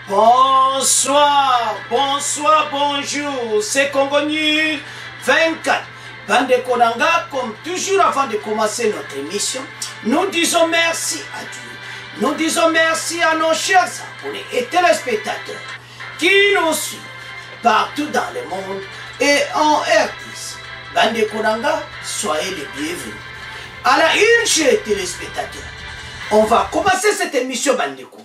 Bonsoir, bonsoir, bonjour, c'est Congo News 24. Bande Konanga, comme toujours avant de commencer notre émission, nous disons merci à Dieu. Nous disons merci à nos chers abonnés et téléspectateurs qui nous suivent partout dans le monde et en RDC. Bande Konanga, soyez les bienvenus. À la une, chers téléspectateurs, on va commencer cette émission Bandeko.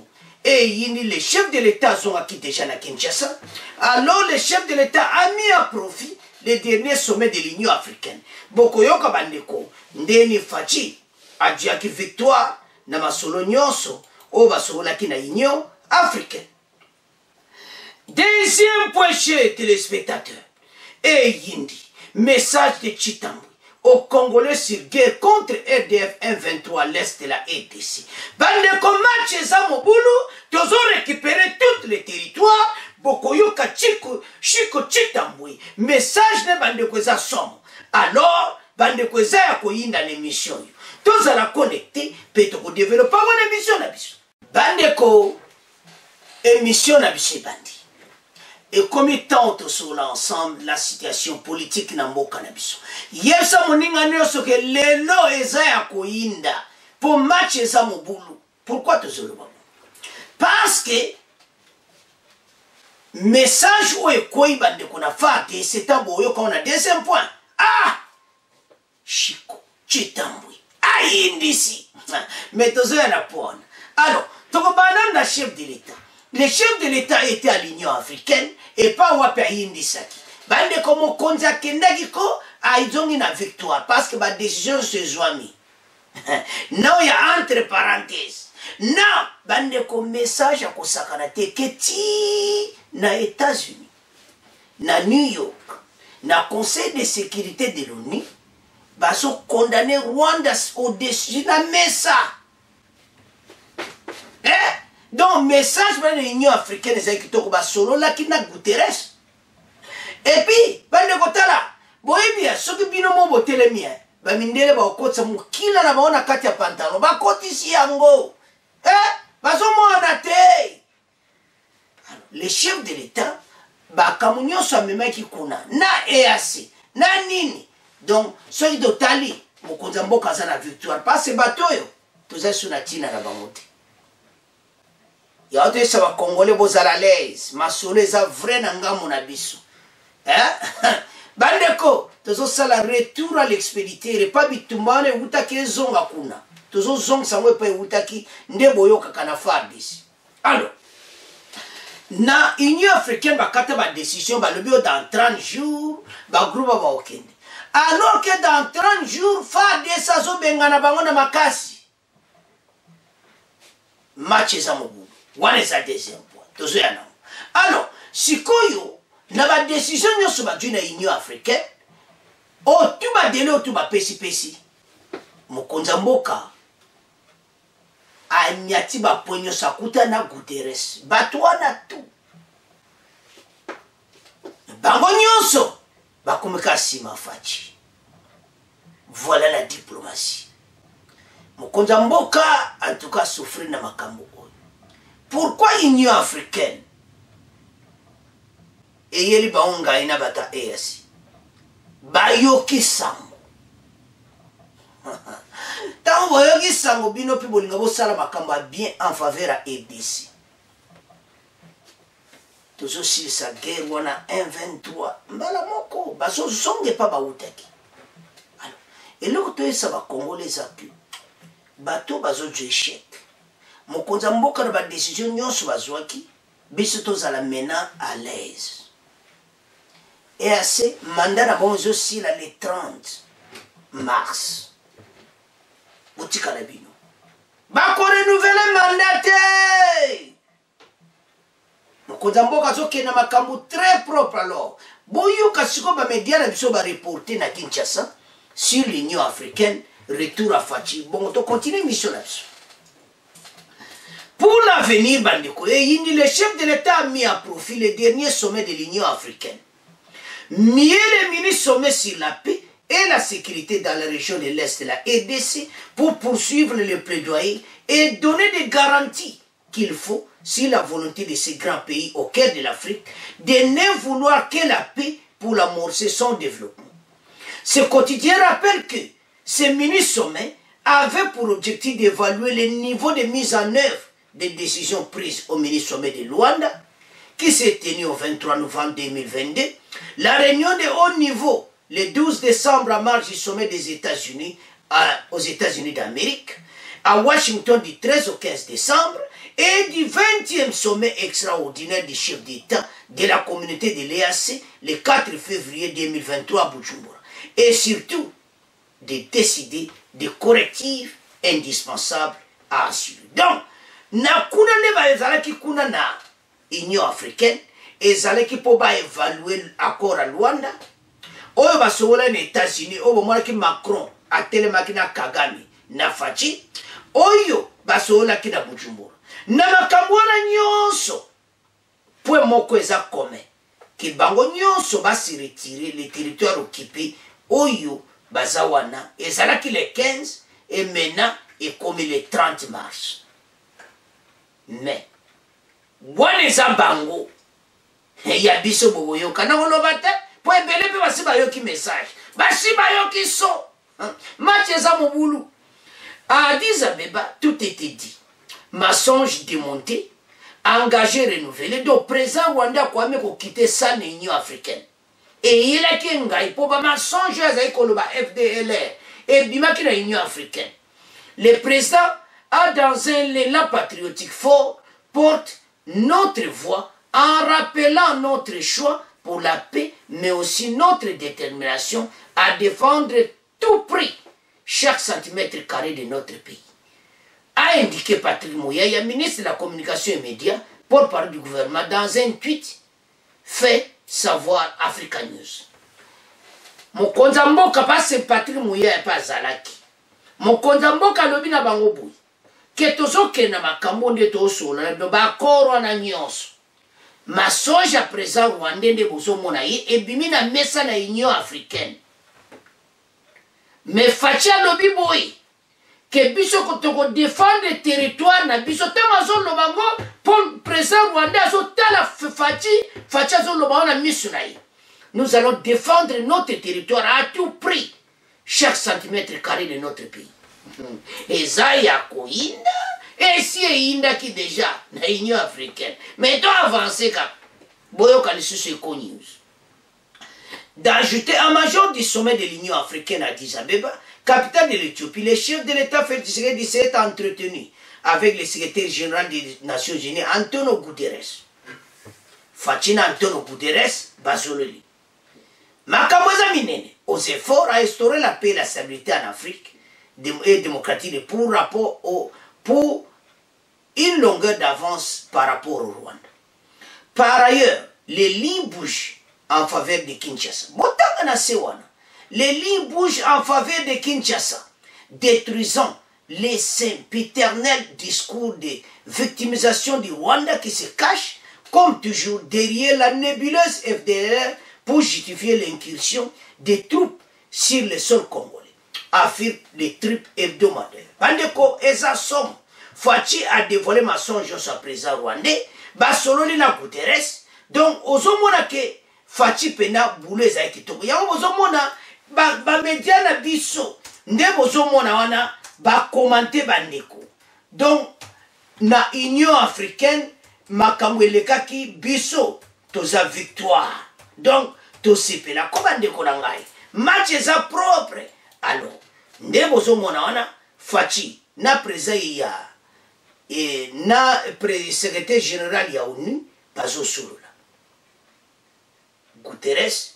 Et les chefs de l'État sont acquis déjà à Kinshasa. Alors le chef de l'État a mis à profit le dernier sommet de l'Union africaine. Bokoyoka Bandeko, Ndeni Fachi, a dit à victoire, na masolo nyonso, o basolo ki na Union africaine. Deuxième point, chers téléspectateurs, et Yindi, message de Chitambwe aux Congolais sur guerre contre RDF 123 à l'est de la RDC. Bande match Zamobulu, tous ont récupéré tous les territoires, Bokoyoka Chiko Chitambwe. Message de Bande Kweza Somo. Alors, Bande Kweza Yakoyinda l'émission. Tous à la connecter, peut-être qu'on développe pas une émission d'abus. Bande Ko, émission d'abus Bandi. Et comme il tente sur l'ensemble la situation politique na mboka na biso. Yesa moninga nyoso ke lelo eza ya koinda pour match eza mobulu. Pourquoi tozoloba? Parce que message ou ekoi bande kona fate c'est un boyo quand on a deuxième point. Ah! Chiko, Chitambwe. Aïndisi. Mais tozo ya na pona. Alors, toko banam na chef de l'État. Le chef de l'État était à l'Union africaine et pas au pays Indisaki. Bande comme Konza Kendagiko a eu une victoire parce que la décision se joint. Non, il y a entre parenthèses. Non, bande comme message à Kosakanate Keti na États-Unis, na New York, na Conseil de sécurité de l'ONU, baso condamné Rwanda au-dessus de la Mesa. Donc, message de l'Union africaine, c'est que tu as solo là qui n'a Guterres. Et puis, bande kotala, boye bien, ce que binomo bote le mien, ba mindele ba okotsa mukila na baona kati ya pantalon, ba kotisi yango. Bazo mwana te. Le chef de l'État, ba kamunyo so memaki kuna, na EAC, na nini. Donc, soy dotali, mokonza mboka za na victoire, pas ce bateau yo, toza suna tina na bamote. Ya ote sa ba Congolais bozala l'aise, masolo eza vrai na ngamu na biso. Bandeko, tozo sala retour à l'expéditeur, pas bitumbane utaki zonga kuna. Tozo zonga sangwe pa utaki ndebo yoka kana fardis. Alors, na Union africaine ba kata ba décision ba lobio dans 30 jours, ba groupe ba okende. Alors que dans 30 jours, fardis azo bengana bango na makasi. Match za mobu. One is a deuxième point. Alors, si koyo, na ba décision nyoso ba djuna Union africaine, o tu ba dele o tu ba pesi. Mokonza mboka, a nyati ba ponyo sakuta na Guterres. Batwa na tout. Bango nyoso, ba kumeka sima fachi. Voilà la diplomatie. Mokonza mboka, en tout cas, souffrir na makambo. Pourquoi l'Union africaine et yeli baonga ina bata EAC bayoki sango tant bayoki sango bino pi bolinga bo sala makamba bien en faveur à RDC toujours si sa guerre wana 1-23 mbala moko baso songe pa bautaki alors et l'autre ça va Congolais apu bato bazo échec. Mokonza mboka na ba décision nyonso bazwaki biso tozala mena à l'aise. Et assez mandat na bonzo si la le 30 mars. Botika la bino. Ba ko renouveler mandat te. Mokonza mboka zoke na makambo très propre alors. Boyo kasiko ba média na biso ba reporter na Kinshasa sur l'Union africaine retour à Fachi. Bon, on continue mission là. Pour l'avenir, Bandeko, le chef de l'État a mis à profit le dernier sommet de l'Union africaine. Mieux les mini-sommets sur la paix et la sécurité dans la région de l'Est de la RDC pour poursuivre le plaidoyer et donner des garanties qu'il faut, si la volonté de ces grands pays au cœur de l'Afrique, de ne vouloir que la paix pour amorcer son développement. Ce quotidien rappelle que ce mini-sommet avait pour objectif d'évaluer le niveau de mise en œuvre des décisions prises au mini-sommet de Luanda, qui s'est tenu au 23 novembre 2022, la réunion de haut niveau le 12 décembre à marge du sommet des États-Unis aux États-Unis d'Amérique, à Washington du 13 au 15 décembre, et du 20e sommet extraordinaire des chefs d'État de la communauté de l'EAC le 4 février 2023 à Bujumbura. Et surtout, de décider des correctifs indispensables à assurer. Donc, na kuna neba ezalaki kuna na Union africaine, ezalaki po ba évaluer l'accord à Luanda, oyo basobola na États-Unis, oyo bomolaki Macron atelemaki na Kagame na Faci, oyo basolaki na Bujumbura. Na makambo wana nyonso, point moko eza commun, ki bango nyonso basi retirer les territoires occupés, oyo bazawana, ezalaki le 15, et maintenant, et comme le 30 mars. Mais, wana eza bango, ya biso boboyoka, na oloba te, po ebele pe basi bayoki message, basi bayoki so, match eza mobulu. À Addis Abeba, tout était dit. Mensonge démonté, engagé renouvelé, donc président Rwanda Kwame ko quitter sa l'Union africaine. Et il a qui ngai pour ba mensonge azai koloba FDLR et bimaki na Union africaine. Le président a dans un élan patriotique fort porte notre voix en rappelant notre choix pour la paix, mais aussi notre détermination à défendre tout prix chaque centimètre carré de notre pays. A indiqué Patrick Mouyaya, ministre de la Communication et Médias, porte-parole du gouvernement, dans un tweet fait savoir Africa News. Mokonza mboka passe Patrick Mouyaya pa zalaki. Mokonza mboka lobi na bango boui. Ke tozoke na makambo nde tosola do ba koro na nyonso. Masonge à présent rwandais nde bozo mona ye ebimi na mesa na Union africaine. Mais Faci lobi boui. Que biso ko défendre le territoire na biso tamazo lobango pour président rwandais azo tala Faci azo lobango na misunai. Nous allons défendre notre territoire à tout prix, chaque centimètre carré de notre pays. Et ça y a koinda, et si inda qui déjà na Union africaine, mais doit avancer quand boyo kalisu se news. D'ajouter un major du sommet de l'Union africaine à Addis Abeba, capitale de l'Éthiopie, le chef de l'État Félix Tshisekedi s'est entretenu avec le secrétaire général des Nations Unies, Antonio Guterres. Fatina Antonio Guterres, Bazololi. Makamboza minene, aux efforts à instaurer la paix et la stabilité en Afrique et démocratique pour une longueur d'avance par rapport au Rwanda. Par ailleurs, les lignes bougent en faveur de Kinshasa. Les lignes bougent en faveur de Kinshasa, détruisant les sempiternels discours de victimisation du Rwanda qui se cachent, comme toujours, derrière la nébuleuse FDLR pour justifier l'incursion des troupes sur le sol congolais, affirment les troupes hebdomadaires. Bandeko Ezasom, Faci a dévoilé mensonge sur président rwandais, Basololi na Guterres, donc ozomona ke Faci pena boule za kitoko. Yango ozomona ba media na biso, nde ozomona wana ba commenter bandeko. Donc na Union africaine makambo elekaki biso toza victoire. Donc, tout se fait là. Comment on dit match est propre. Alors, Ndebozo Monawana, Faci, na président ya et na secrétaire général ya ONU, Bazo Surula. Guterres,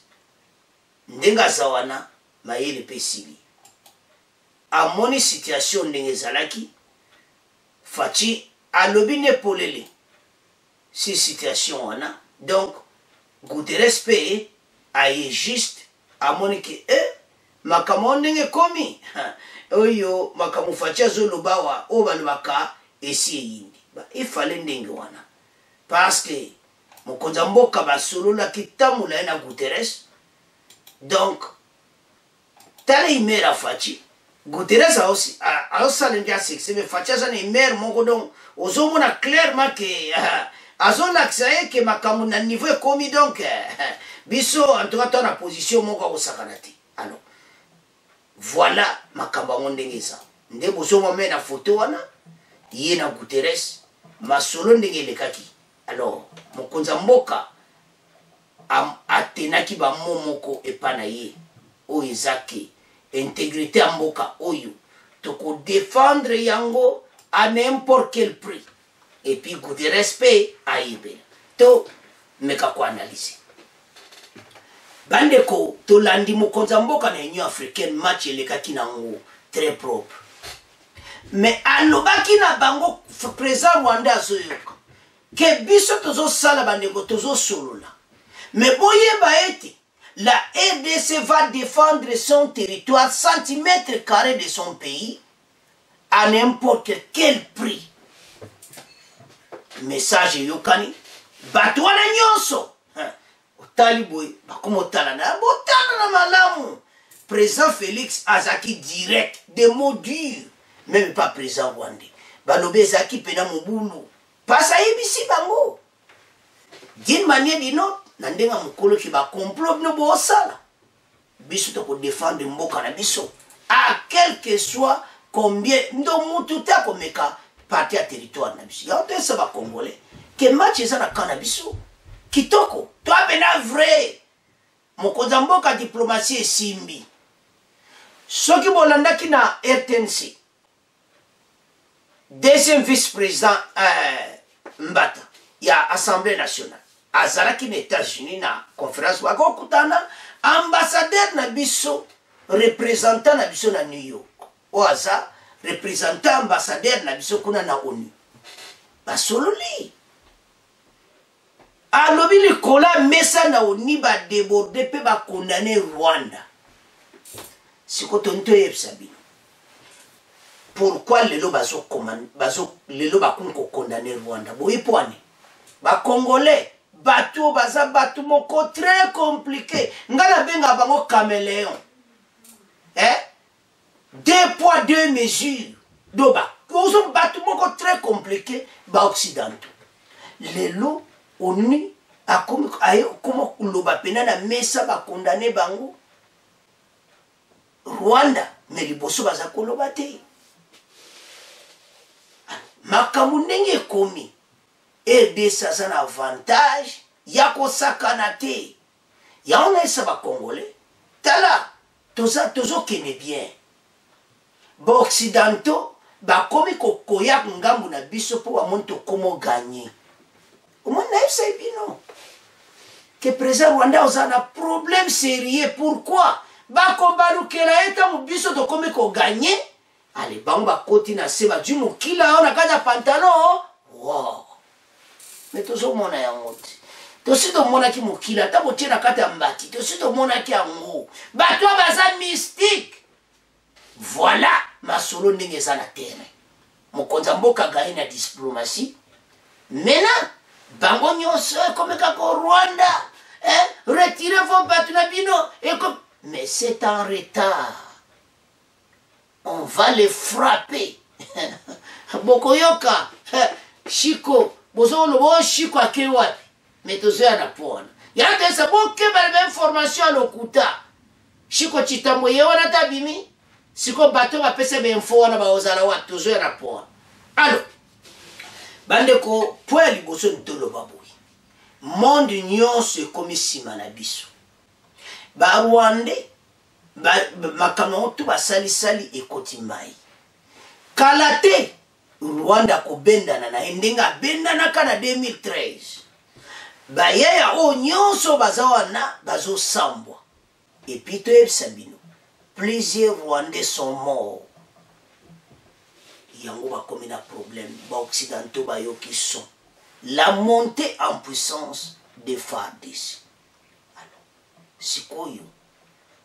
Ndenga Zawana, Maïle Pessili. À mon situation Ndengezalaki, Faci, a lobine polele. Si situation wana, donc, Guterres paye aye juste à mon que makamon ndenge komi oyo makamu Faci azolobawa o balobaka esi yindi il fallait ndenge wana parce que mokonza mboka basolola kitamula na Guterres donc tala imera Faci Guterres a aussi salenga sexe mais fachaza ne mer moko donc ozomona clairement que azolakisa que makambo na niveau ekomi donc biso en tout cas na position moko akosakana te. Alors voilà makambo yango ndenge eza nde bozomona na photo wana ye na Guterres masolo ndenge elekaki. Alors mokonza mboka atenaki bamomoko epa na ye oyo ezake intégrité à mboka oyo toko défendre yango à n'importe quel prix et puis goûter respect à yebela to meka ko analyser bandeko to landi mokonza mboka na Union africaine match elekaki nango très propre mais alobaki na bango président Rwanda azoyoka ke biso tozo sala bandeko tozo solola mais boyeba ete la RDC va défendre son territoire centimètre carré de son pays à n'importe quel prix. Message yokani. Batwana nyonso. Otali boy. Bakomo tala na. Botala na malamu. Président Félix Azaki direct. Des mots durs. Même pas président Rwandais. Balobe Zaki pena mobulu. Pas ça ibisi bango. D'une manière ou d'une autre. Nandenga mukolo ki ba complot no bo sala biso to ko défendre mboka na biso à quel que soit combien ndo mutu ta ko meka parti à territoire na biso ya to ba congolais que match za na kana biso kitoko to abena vrai mokonza mboka diplomatie simbi soki bolanda ki na RTNC deuxième vice-président Mbata ya Assemblée nationale azalaki na États-Unis na conférence bakokutana ambassadeur na biso représentant na biso na New York oaza représentant ambassadeur na biso kuna na ONU basololi alobi likola mesa na ONU ba déborder pe ba condamner Rwanda sikoto nto yebisa bino pourquoi lelo bazo bakunko condamner Rwanda boyipwane ba congolais bateau baza bateau moko très compliqué ngala benga bango caméléon deux poids deux mesures doba ozo bateau moko très compliqué ba occidentaux lelo ONU akomi ayo komo kuloba pena na mesa ba condamner bango Rwanda mais liboso baza koloba te makambo ndenge komi et ça c'est un avantage yako sakanate ya on esa ba congolais tala tozo kene bien ba occidentaux ba komi kokoya ngambu na biso po ba monto komo gagner au moins na esa bino que président Rwanda ozana problème sérieux pourquoi ba kombalukela eta mu biso to komi ko gagner allez bango ba koti na seba du mukila ona kaza pantalon wow mais tozo mona ya ngoti tosi to mona ki mukila ta botiena kata mbati tosi to mona ki ango bato baza mystique voilà masolo ndenge za na terrain mokonza mboka gagne na diplomatie maintenant bango nyonso komeka ko Rwanda retirez vos bateaux na bino mais c'est en retard on va les frapper bokoyoka Chiko bozolo bo Chiko akewapi metozoya na pona yanda sa boke ba information à lokuta Chiko chitambo ye wana tabimi siko bato ba pese be info wana ba ozala wa tozoya na pona alors bandeko point liboso ntolo baboyi monde nyonso ekomi sima na biso ba Rwandais makambo to basalisali ekoti mai kala te Rwanda kobendana na endenga bendana kana 2013 bayeya o nyonso baza wana bazo sambwa et puis to yebisa bino plusieurs Rwandais sont morts yango bakomi na problème ba occidentaux bayoki son la montée en puissance des FARDC alors sikoyo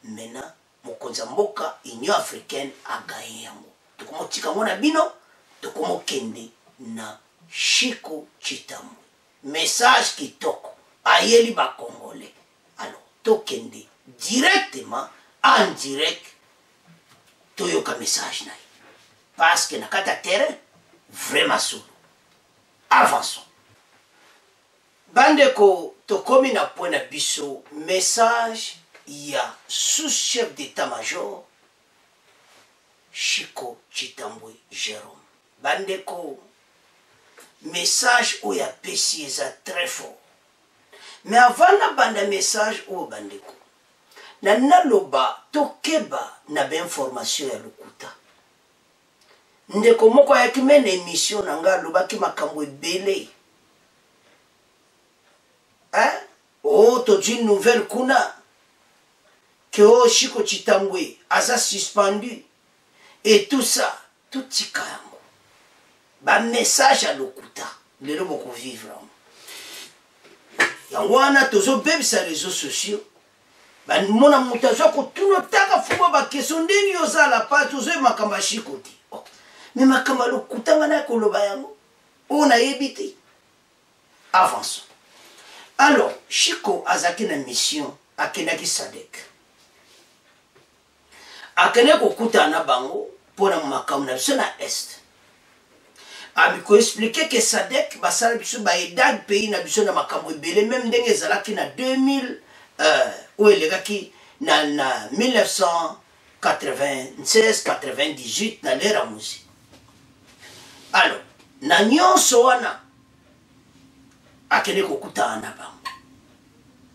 maintenant mokonza mboka Union africaine a gagné yango tokomotika mona bino tokomo kende na Chiko Chitambo message kitoko ayeli ba congolais alors tokende directement en direct toyoka message na ye. Parce que na kata terrain vraiment solo. Avançons. Bandeko tokomi na point na biso message ya sous-chef d'état-major Chiko Chitambwe Jérôme. Bandeko message ou ya pesi eza très fort. Mais avant na banda message ou bandeko na naloba tokeba na ba information ya lokuta. Ndeko moko ya kimene émission na nga lobaki makambo ebele. Hein? Oh, to di nouvelle kuna que oh Chiko Chitambwe aza suspendu et tout ça, tout tikayango. Ba message à lokuta, lelo boko vivre. Yango wana tozo bebisa réseaux sociaux. Ba mona mutazo ko tuno taka fuba ba question ndeni yoza la pa tozo makamba Chiko ti. Mais makamba lokuta ngana ko loba yango. On a évité. Avançons. Alors, Chiko azaki na mission akenaki Sadek. Akene ko kuta na bango pona makambo na biso na est. Abiko expliquer que Sadek basala biso ba aider pays na biso na makambo ebele même ndenge ezalaki na 2000 ou elegaki na 1996 98 na l'era musi. Alors, na nyonso wana akene ko kuta na bango.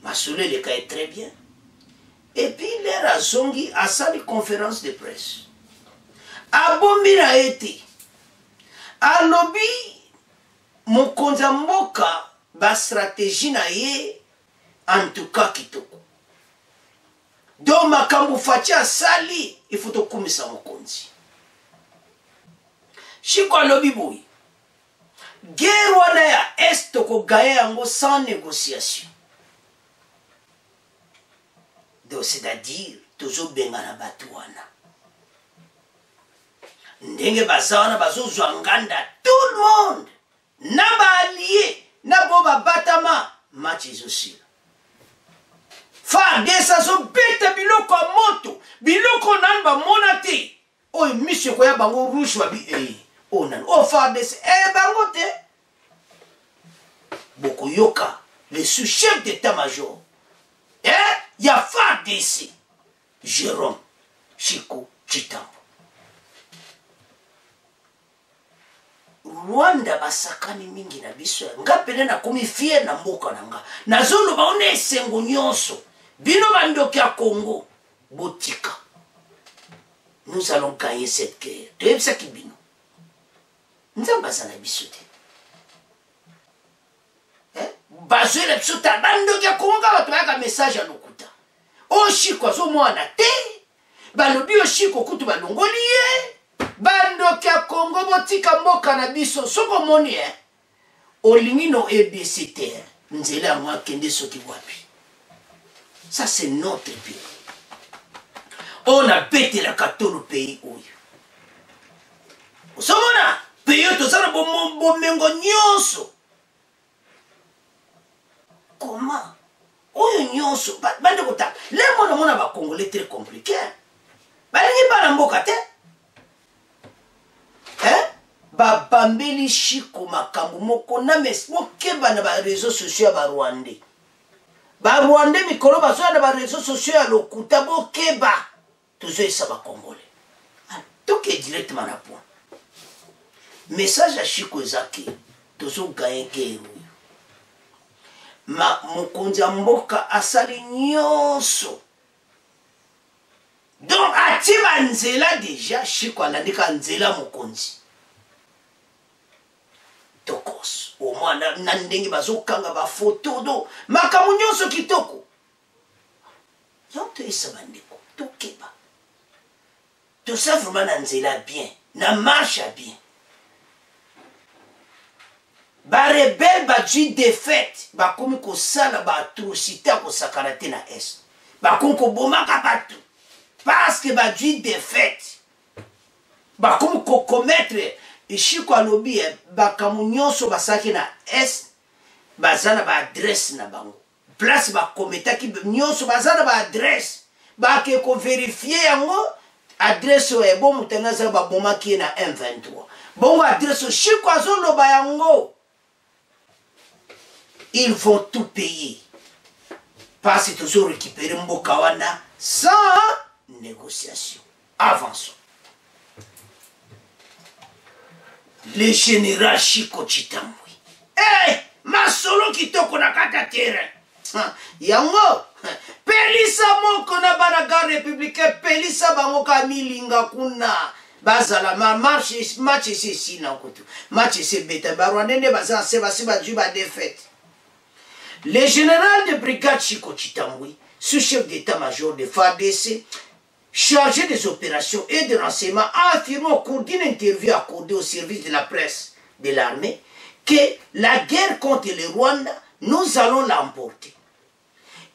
Masole le cas est très bien. Et puis l'era zongi a sali conférence de presse. Abomira ete alobi mokonza mboka ba stratégie na ye en tout cas kitoko. Do makambo fati asali il faut to kumisa mokonzi. Chiko alobi boy. Guerre wana ya est ko gaye yango sans négociation. Donc c'est-à-dire toujours bengana batu wana. Ndenge bazawana bazozwa nganda tout le monde. Na ba allié, na boba batama match aussi. Fa desa so beta biloko moto, biloko namba monate. Oy monsieur koya bango rouge wabi oh nan oh fa desa bango te. Bokoyoka le sous-chef d'état-major. Ya fa desi Jérôme Chiko Chitambwe. Rwanda basakani mingi na biso ngapene na komi fier na mboka nanga nazolo baone esengo nyonso bino bandoki ya Congo botika. Nous allons gagner cette guerre. Toyebisa ki bino nzamba sana biso te bazwela biso ta bandoki ya Congo bato bayaka message ya lokuta o Chiko azomwana te balobi o Chiko kutu balongoli ye bandoki ya Congo botika mboka na biso soko moni olingi no EBCT nzela yango akende soki wapi. Ça c'est notre pays. On a pété la katolo pays oyo. Osomona pays oyo tozala bomengo nyonso. Comment oyo nyonso bande kota le mona ba Congolais très compliqué. Balingi bana mboka te. Bambeli Chiko makambo moko na mokeba na ba réseaux sociaux ba Rwandais. Ba Rwandais mikolo bazoya na ba réseaux sociaux ya lokuta bokeba. Tozo esa ba Congolais. Toke directement na point. Message à Chiko ezaki tozo gagne guerre. Ma mokonzi mboka asali nyonso. Donc atima nzela déjà Chiko alandika nzela mokonzi. Tokos. Au moins na ndenge bazokanga ba photo do makamu nyonso kitoko. Yonto esa bandeko tokeba. Tout ça vraiment na nzela bien, na marche bien. Ba rebelle ba dji défaite, ba komi ko sala ba atrocité ko sakarate na est. Ba konko bomaka batu. Parce que ba dji défaite. Ba komi ko commettre Chiko alobi ba kamunyonso basaki na est bazana ba adresse na bango. Place ba kometaki nyonso bazana ba adresse. Ba ke ko vérifier yango adresse e bon mutangaza ba boma ki na M23 bon adresse chikwazo lo bayango ils vont tout payer parce que toujours récupérer Mbokawana sans négociation. Avançons. Le général Chiko Chitambwe. Eh, masolo kitoko na kata terrain. Yango, pelisa moko na banaga républicain, pelisa bango kamilinga kuna. Bazala match c'est si na koto. Match c'est beta barwanene bazala seba juba défaite. Le général de brigade Chiko Chitambwe, sous-chef d'état-major de FARDC, chargé des opérations et de renseignements, a affirmé au cours d'une interview accordée au service de la presse de l'armée que la guerre contre le Rwanda, nous allons l'emporter.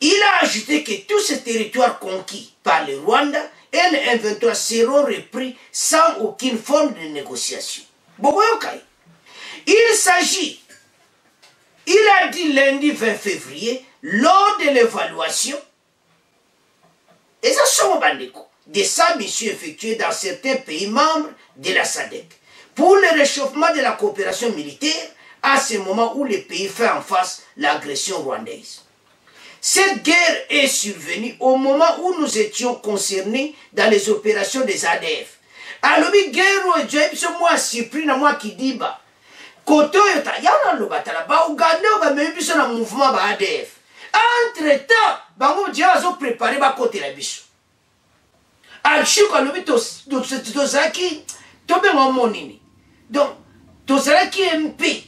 Il a ajouté que tous ces territoires conquis par le Rwanda et le M23 seront repris sans aucune forme de négociation. Il s'agit, il a dit lundi 20 février, lors de l'évaluation, et ça sont des 100 missions effectuées dans certains pays membres de la SADC pour le réchauffement de la coopération militaire à ce moment où le pays fait en face l'agression rwandaise. Cette guerre est survenue au moment où nous étions concernés dans les opérations des ADF. Alors, guerre, je moi surpris, moi qui dis, côté yota yana lo batala ba Uganda ba mebiso na mouvement ba ADF. Entre-temps, bango dia zo préparer ba côté la biso. Al chiko lo bito to zaki to be monini. Donc to zaki MP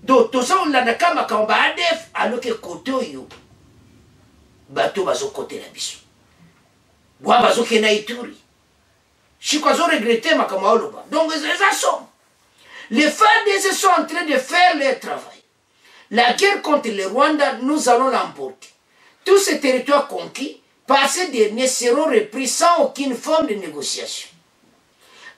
donc to ça la nakama ka ba ADF alors que côté yo bato bazo côté la biso. Bwa bazo kena Ituri. Chiko zo regretter makama oloba. Donc ça sont les FARDC sont en train de faire leur travail. La guerre contre le Rwanda, nous allons l'emporter. Tous ces territoires conquis par ces derniers seront repris sans aucune forme de négociation.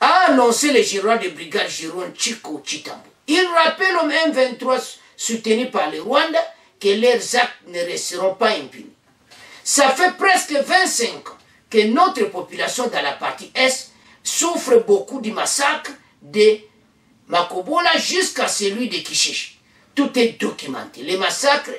A annoncé le général de brigade Jérôme Chiko Chitambwe. Il rappelle au M23 soutenu par le Rwanda que leurs actes ne resteront pas impunis. Ça fait presque 25 ans que notre population dans la partie Est souffre beaucoup du massacre de Makobola jusqu'à celui de Kishish. Tout est documenté. Les massacres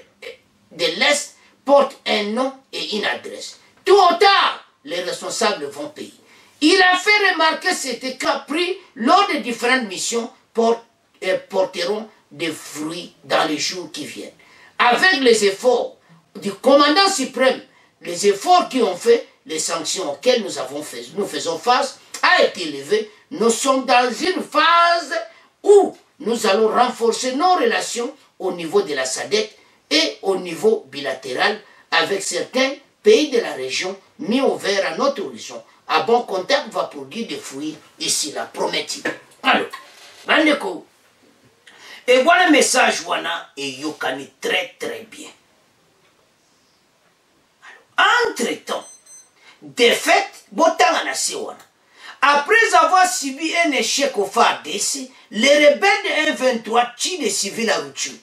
de l'Est portent un nom et une adresse. Tout ou tard, les responsables vont payer. Il a fait remarquer cet cas pris lors de différentes missions porteront des fruits dans les jours qui viennent. Avec les efforts du commandant suprême, les efforts qui ont fait, les sanctions auxquelles nous faisons face, a été levé. Nous sommes dans une phase où nous allons renforcer nos relations au niveau de la SADC et au niveau bilatéral avec certains pays de la région mis au vert à notre horizon. À bon contact va produire des fruits ici, là, promet-il. Alors, Bandeko, et voilà le message, wana, et yokani très très bien. Entre-temps, défaite, botanga na sewana. Après avoir subi un échec au FARDC, les rebelles de M23 tuent des civils à Rutshuru.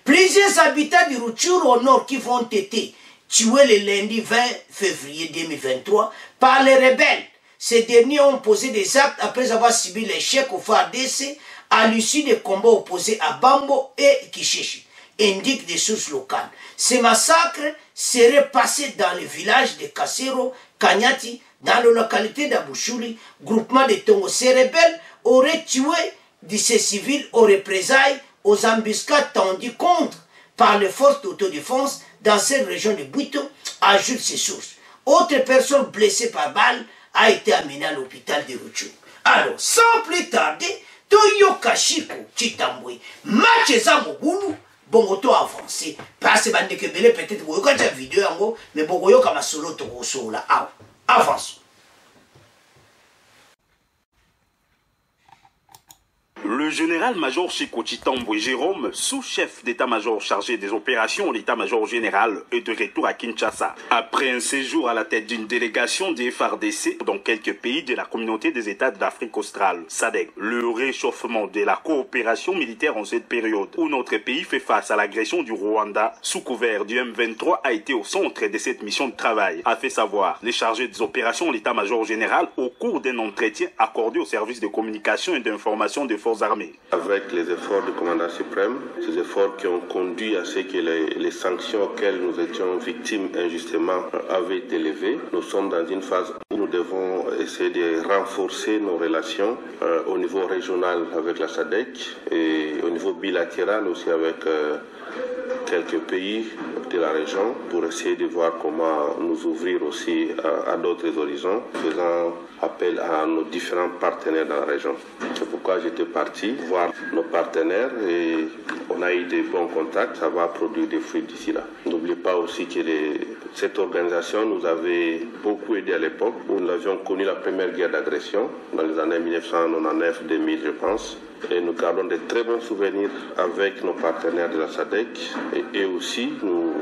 Plusieurs habitants du Rutshuru au nord qui vont être tués le lundi 20 février 2023 par les rebelles. Ces derniers ont posé des actes après avoir subi l'échec au FARDC à l'issue des combats opposés à Bambo et Kishishi, indiquent des sources locales. Ces massacres seraient passés dans le village de Kasero, Kanyati, dans la localité d'Abushuri, groupement de Tongo. Ces rebelles auraient tué de ces civils aux représailles, aux embuscades tendues contre par les forces d'autodéfense dans cette région de Bwito, ajoute ces sources. Autre personne blessée par balle a été amenée à l'hôpital de Rutshuru. Alors, sans plus tarder, Toyoka Chiko Chitambwe, Matcheza Mobulu, Bongoto avancé. Parce que peut-être vous avez une vidéo, mais Bongoyo comme solo Togoso là. Avance. Le général-major Chiko Chitambo Jérôme, sous-chef d'état-major chargé des opérations de l'état-major général, est de retour à Kinshasa. Après un séjour à la tête d'une délégation des FARDC dans quelques pays de la communauté des États d'Afrique australe, SADC, le réchauffement de la coopération militaire en cette période où notre pays fait face à l'agression du Rwanda sous couvert du M23 a été au centre de cette mission de travail, a fait savoir les chargés des opérations de l'état-major général au cours d'un entretien accordé au service de communication et d'information des forces armées. Avec les efforts du commandant suprême, ces efforts qui ont conduit à ce que les sanctions auxquelles nous étions victimes injustement avaient été levées, nous sommes dans une phase où nous devons essayer de renforcer nos relations au niveau régional avec la SADC et au niveau bilatéral aussi avec quelques pays de la région pour essayer de voir comment nous ouvrir aussi à d'autres horizons, faisant appel à nos différents partenaires dans la région. C'est pourquoi j'étais parti voir nos partenaires et on a eu des bons contacts, ça va produire des fruits d'ici là. N'oubliez pas aussi que cette organisation nous avait beaucoup aidé à l'époque où nous avions connu la première guerre d'agression dans les années 1999-2000 je pense. Et nous gardons de très bons souvenirs avec nos partenaires de la SADC et eux aussi nous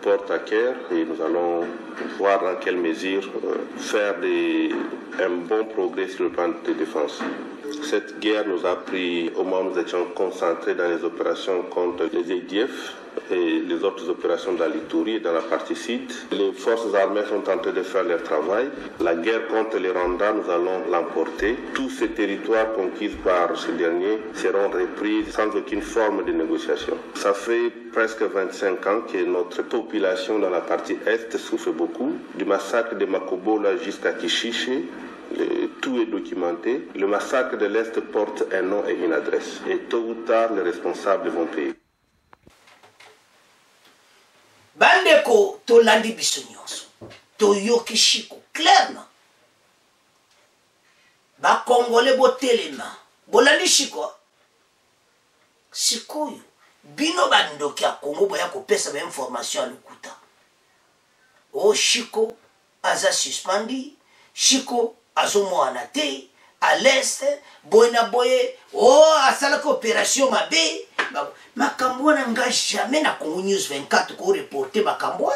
portent à cœur et nous allons voir dans quelle mesure faire un bon progrès sur le plan de défense. Cette guerre nous a pris au moment où nous étions concentrés dans les opérations contre les EDF et les autres opérations dans l'Ituri et dans la partie sud. Les forces armées sont en train de faire leur travail. La guerre contre les Rwandais, nous allons l'emporter. Tous ces territoires conquis par ce dernier seront repris sans aucune forme de négociation. Ça fait presque 25 ans que notre population dans la partie est souffre beaucoup. Du massacre de Makobola jusqu'à Kishiche, tout est documenté. Le massacre de l'Est porte un nom et une adresse. Et tôt ou tard, les responsables vont payer. Bandeko tolandi biso nyonso toyoki Chiko clairement bakongole botelema bolandi Chiko sikoyo bino bandoki ya Kongo boya kopesa ba information ya lokuta o Chiko aza suspendi Chiko azomwana te à l'est boyena boye o asalaka opération mabe Makambouana n'a jamais na Congo News 24 pour reporter Makambouana.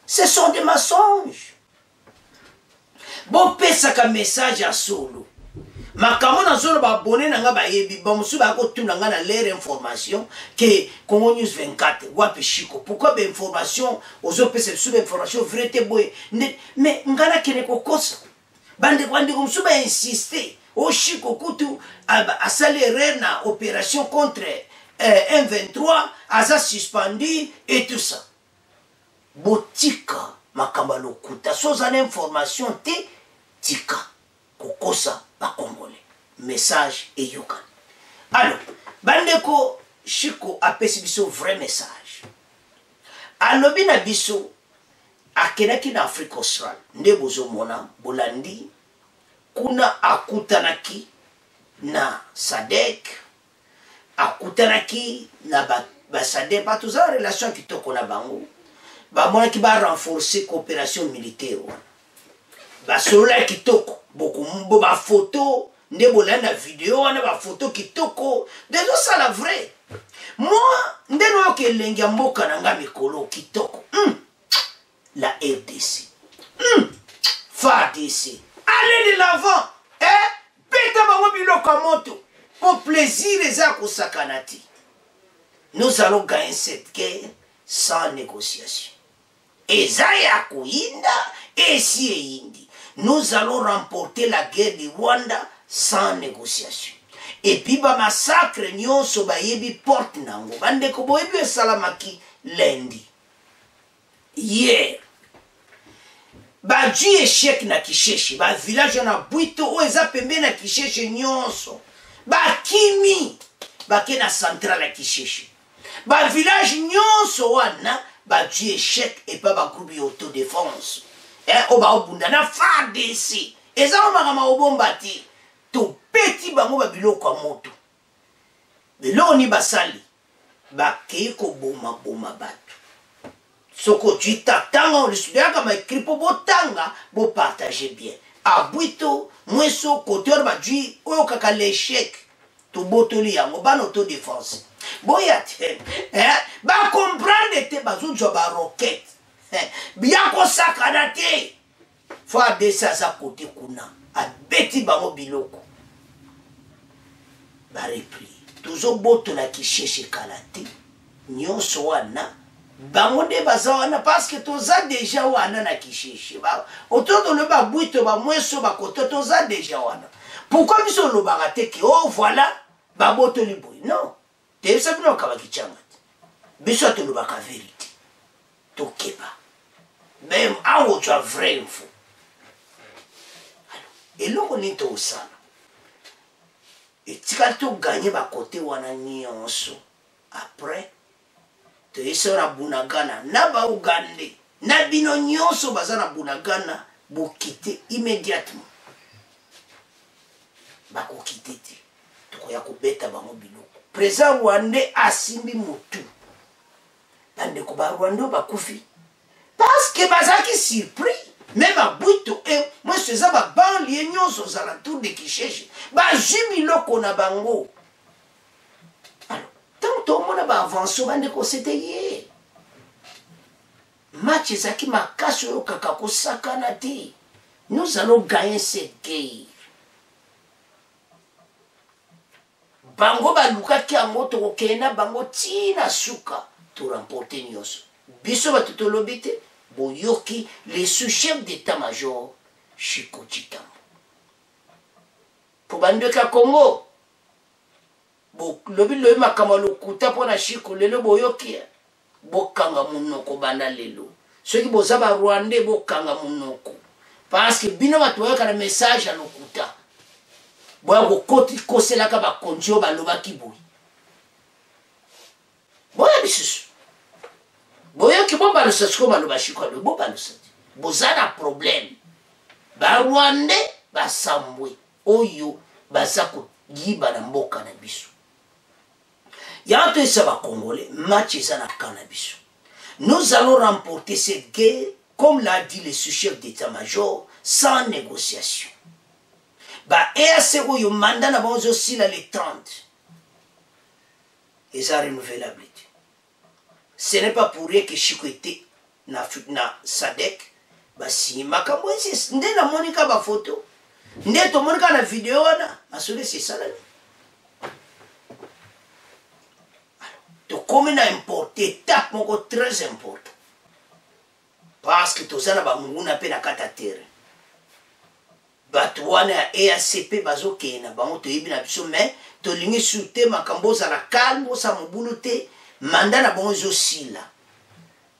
Ce sont des mensonges. Bon, pesaka message à solo. Makambouana solo ba abonné nanga ba yebi ba musu ba ko tuna na l'air information que Congo News 24 wapi Chiko. Pourquoi ba information aux autres sous information vérité boy mais ngana kene ko kosa. Bande kwandi ko musu ba insister. O Chiko kutu a salé na opération contre M23 aza suspendu et tout ça. Botika makambalo kuta sans information te tika kokosa ba congolais. Message et yokan. Alors, bandeko Chiko a pesi biso vrai message. Alobi na biso akenaki na Afrique australe nde bozomona bolandi kuna akutanaki na SADC akutanaki na ba SADC ba tuza relation kitoko na bango ba mona ki ba renforcer coopération militaire ba solola kitoko beaucoup mbo ba photo nde bolanda vidéo wana ba photo kitoko dezo ça la vrai moi nde no ke lengi mboka na nga mikolo kitoko la RDC FARDC allez de l'avant, Peta bango biloko moto, pour plaisir les sakanati. Nous allons gagner cette guerre sans négociation. Et Zaya Kouinda, et si Indi. Nous allons remporter la guerre du Rwanda sans négociation. Et puis ba massacre nyonso ba yebi porte nango. Bande ko boyebi salamaki lundi. Hier. Ba du échec na Kisheche, ba village na Bwito o eza pembe na Kisheche nyonso. Ba kimi, ba ke na centrale na Kisheche. Ba village nyonso wana, ba du échec et pas ba groupe autodéfense. O ba obunda na FARDC. Eza o makama obombati. To peti bango ba biloko ya moto. Biloko ni basali. Ba ke ko boma batu. Soko tu t'attends, on le suit comme écrit pour botanga, pour partager bien. À Bwito, moi so côté on va dire, oh kaka l'échec, to botoli yango bana autodéfense boya te ba comprendre te bazozwa ba roquette bien kosakana te fo adesa aza kote kuna abeti bango biloko barepli tozobotola kisheshe kala te nyonso wana bango nde baza wana parce que toza déjà wana na kisheshe ototo ba bwito ba mweso bakoto toza déjà wana pourquoi biso lobaka te ke oh voilà babotoli boy non teyebisa bino bakaba kichanga te biso tolobaka vérité tokeba même awo twa vrai info eloko nini tosala etikali toganye bakote wana nyonso après toyesa na bunagana na baugande na bino nyonso baza na bunagana bokite immédiatement bakokite te tokoya kobeta bango biloko président rwandais asimbi motu bandeko ba rwandais bakufi parce que bazaki surpris même à Bouito et moi je faisais ma banlieue nyonso aux alentours de Kisheshe bazwi biloko na bango alors tant tout le monde va avancer bandeko c'était hier match ezaki makasi oyo kaka kosakana te nous allons gagner cette guerre bango balukaki yango tokokenda bango tina suka to remporter nyonso biso bato tolobi te boyoki le sous-chef d'état-major Chiko Chitambo po bandeka Congo bo lobi makambo lokuta pona Chiko lelo boyoki bokanga munoko bana lelo soki boza ba Rwandais bokanga munoko parce que bino bato yoka na message à lokuta boya kokoti koselaka bakonjo balobaki boy boya bisusu boyoki bobalusa siko baloba Chiko alo bobalusa boza na problème ba Rwandais basambwe oyo baza koyiba na mboka na biso yato esa ba Congolais match eza na kana biso nous allons remporter cette guerre comme l'a dit le sous-chef d'état-major sans négociation ba EAC oyo mandat na bango sila le 30 eza renouvelable. Ce n'est pas pour rien que Chiko était na SADC basi makambo esi nde na monika ba photo nde to monika na vidéo wana asole c'est ça là to comme na importer étape moko très important parce que tozana ba munguna pe na kata terre batwana ya EACP bazokena bango toyebi na biso mais to lingi sute makambo za la calme sa mobulu te mandat na bongo sila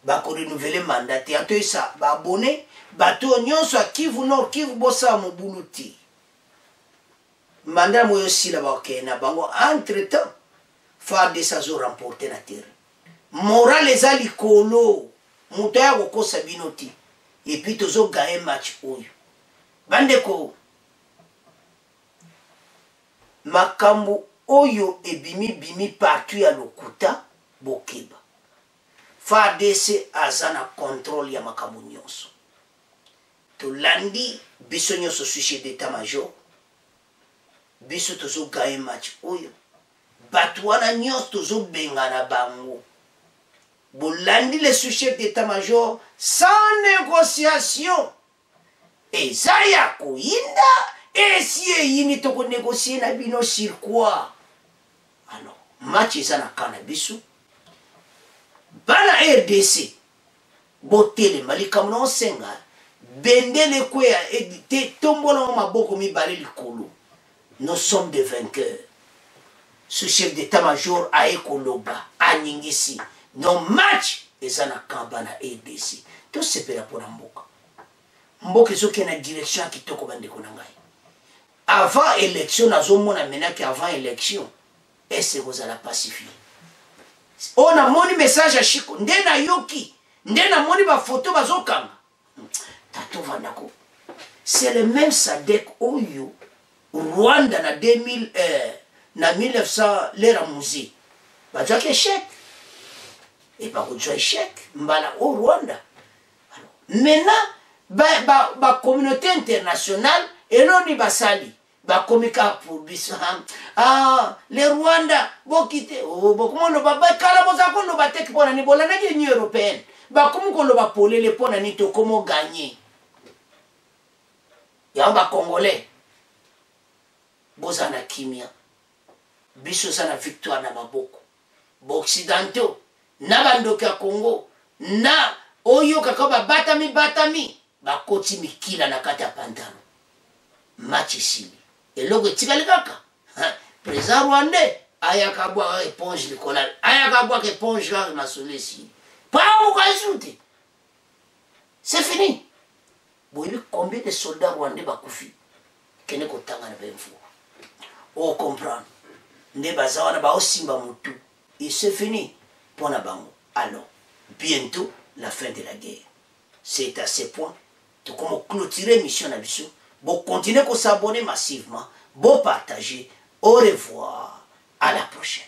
bako renouveler mandat te ato esa ba abonné bato nyonso a Kivu Nord Kivu bosa mobulu te mandat moyo sila bakena bango entre temps FARDC zo remporter na terre moral eza likolo muto ya kokosa bino te et puis tozo gagner match oyo bandeko makambo oyo ebimi partout ya lokuta bokeba FARDC aza na contrôle ya makambo nyonso tolandi biso nyonso sous-chef d'état-major biso tozo gagner match oyo bato wana nyonso tozobengana bango bolandi le sous-chef d'état-major sans négociation eza ya koyinda esi eyini tokonégocier na bino sur quoi alors match eza na kana biso bana RDC botelema likambo na osenga bendele kweya edite tombola maboko mibale likolo nous sommes des vainqueurs ce chef d'état-major aye koloba aningisi no match eza na kamba na RDC tosepela mpona mboka mboka ezoke na direction ya kitoko bandeko na ngai avant élection nazomona menaki avant élection ese kozala pacifié on a moni message à Chiko nde na yoki nde na moni ba photo bazokanga tato vandako c'est le même SADC oyo Rwanda na 2000 na 1900 l'era muzi bazaki échec et pas kodjo échec mbala au Rwanda alors maintenant ba communauté internationale eloni basali bakomika pour biso le Rwanda bokite bokomono babakala bozako bateki pona ni bolana di Union européenne bakomi ko loba polele pona ni to komo gagner ya ba congolais bozana kimia biso sana victoire na maboko bo occidentaux na bandoka ya Congo na oyo kakaba batami bakoti mikila na kati ya pantano match sili eloko etikali kaka président rwandais ayaka bwa éponge likola ayaka bwa éponge la masolesi pas au cas c'est fini boyebi combien de soldats rwandais bakufi kene kotanga na bemfu o comprendre nde bazawana ba osimba mutu et c'est fini pour na bango. Alors bientôt la fin de la guerre. C'est à ce point que comment clôturer mission na biso. Bon, continuez à s'abonner massivement. Bon, partager. Au revoir. À la prochaine.